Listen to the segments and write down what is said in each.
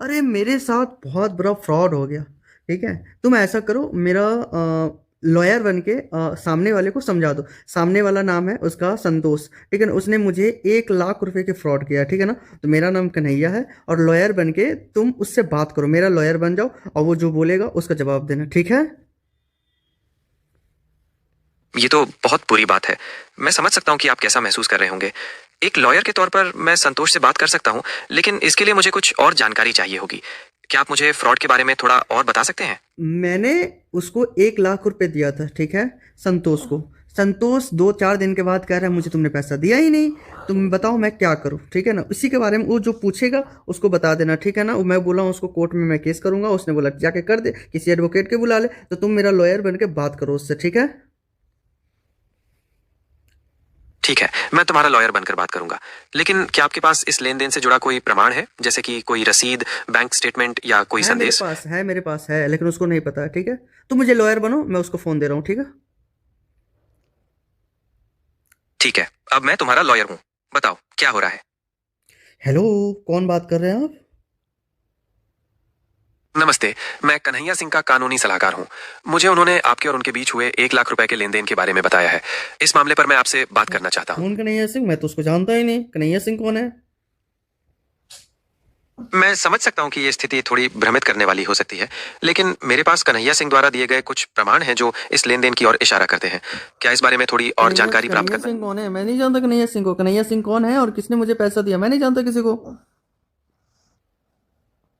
अरे मेरे साथ बहुत बड़ा फ्रॉड हो गया। ठीक है, तुम ऐसा करो, मेरा लॉयर बन के सामने वाले को समझा दो। सामने वाला नाम है उसका संतोष, ठीक है ना, उसने मुझे 1 लाख रुपए के फ्रॉड किया, ठीक है ना। तो मेरा नाम कन्हैया है, और लॉयर बन के तुम उससे बात करो, मेरा लॉयर बन जाओ, और वो जो बोलेगा उसका जवाब देना, ठीक है। ये तो बहुत बुरी बात है। मैं समझ सकता हूँ कि आप कैसा महसूस कर रहे होंगे। एक लॉयर के तौर पर मैं संतोष से बात कर सकता हूँ, लेकिन इसके लिए मुझे कुछ और जानकारी चाहिए होगी। क्या आप मुझे फ्रॉड के बारे में थोड़ा और बता सकते हैं? मैंने उसको 1 लाख रुपए दिया था, ठीक है, संतोष को। संतोष 2-4 दिन के बाद कह रहा है मुझे तुमने पैसा दिया ही नहीं। तुम बताओ मैं क्या करूं, ठीक है ना। इसी के बारे में वो जो पूछेगा उसको बता देना, ठीक है ना। मैं बोला हूं उसको कोर्ट में मैं केस करूंगा, उसने बोला जाके कर दे, किसी एडवोकेट के बुला ले। तो तुम मेरा लॉयर बन के बात करो उससे, ठीक है। ठीक है, मैं तुम्हारा लॉयर बनकर बात करूंगा। लेकिन क्या आपके पास इस लेन देन से जुड़ा कोई प्रमाण है, जैसे कि कोई रसीद, बैंक स्टेटमेंट या कोई संदेश? मेरे पास है, लेकिन उसको नहीं पता है, ठीक है। तुम मुझे लॉयर बनो, मैं उसको फोन दे रहा हूँ, ठीक है। ठीक है, अब मैं तुम्हारा लॉयर हूँ। बताओ क्या हो रहा है। हेलो, कौन बात कर रहे हैं आप? नमस्ते, मैं कन्हैया सिंह का कानूनी सलाहकार हूँ। मुझे उन्होंने आपके और उनके बीच हुए 1 लाख रुपए के लेन देन के बारे में बताया है। इस मामले पर मैं आपसे बात करना चाहता हूँ। कौन कन्हैया सिंह? मैं तो उसको जानता ही नहीं। कन्हैया सिंह कौन है? मैं समझ सकता हूँ कि ये स्थिति थोड़ी भ्रमित करने वाली हो सकती है, लेकिन मेरे पास कन्हैया सिंह द्वारा दिए गए कुछ प्रमाण हैं जो इस लेन देन की ओर इशारा करते हैं। क्या इस बारे में थोड़ी और जानकारी प्राप्त कन्हैया करना? सिंह कौन है? मैं नहीं जानता कन्हैया सिंह को। कन्हैया सिंह कौन है और किसने मुझे पैसा दिया? मैं नहीं जानता किसी को।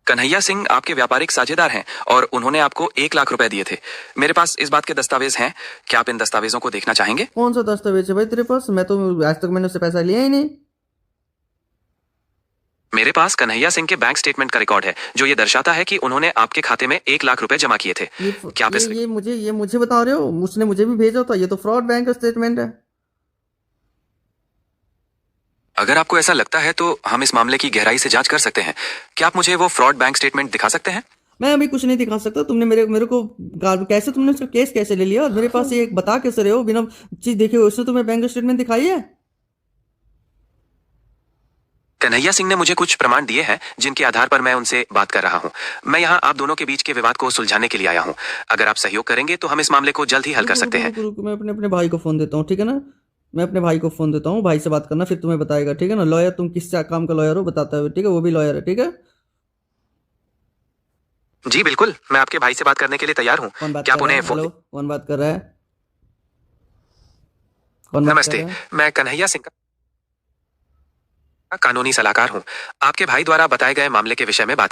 कन्हैया सिंह आपके व्यापारिक साझेदार हैं और उन्होंने आपको 1 लाख रुपए दिए थे। मेरे पास इस बात के दस्तावेज हैं। क्या आप इन दस्तावेजों को देखना चाहेंगे? कौन सा दस्तावेज है भाई तेरे पास? मैं तो आज तक मैंने उससे पैसा लिया ही नहीं। मेरे पास कन्हैया सिंह के बैंक स्टेटमेंट का रिकॉर्ड है जो ये दर्शाता है कि उन्होंने आपके खाते में 1 लाख रुपए जमा किए थे। ये क्या आप ये इस ये मुझे बता रहे हो? उसने मुझे भी भेजा था। ये तो फ्रॉड बैंक स्टेटमेंट है। अगर आपको ऐसा लगता है तो हम इस मामले की गहराई से जांच कर सकते हैं। क्या आप मुझे वो फ्रॉड बैंक स्टेटमेंट दिखा सकते हैं? मैं अभी कुछ नहीं दिखा सकता। तुमने मेरे मेरे को कैसे तुमने उसका केस कैसे ले लिया? और मेरे पास ये एक बता कैसे रहे हो बिना चीज देखे हुए? उसने तुम्हें बैंक स्टेटमेंट दिखाई है? कन्हैया सिंह ने मुझे कुछ प्रमाण दिए हैं जिनके आधार पर मैं उनसे बात कर रहा हूँ। मैं यहाँ आप दोनों के बीच के विवाद को सुलझाने के लिए आया हूँ। अगर आप सहयोग करेंगे तो हम इस मामले को जल्द ही हल कर सकते हैं। रुक, मैं अपने अपने भाई को फोन देता हूँ, ठीक है ना। मैं अपने भाई को फोन देता हूँ, भाई से बात करना, फिर तुम्हें बताएगा, ठीक है ना। लॉयर, तुम किस काम का लॉयर हो बताता है, ठीक है। वो भी लॉयर है, ठीक है। जी बिल्कुल, मैं आपके भाई से बात करने के लिए तैयार हूँ। कौन बात क्या कर आप रहा उन्हें है? फोन? हेलो, कौन बात कर रहा है? कौन बात कर नमस्ते, रहा है? मैं कन्हैया सिंह का कानूनी सलाहकार हूँ। आपके भाई द्वारा बताए गए मामले के विषय में बात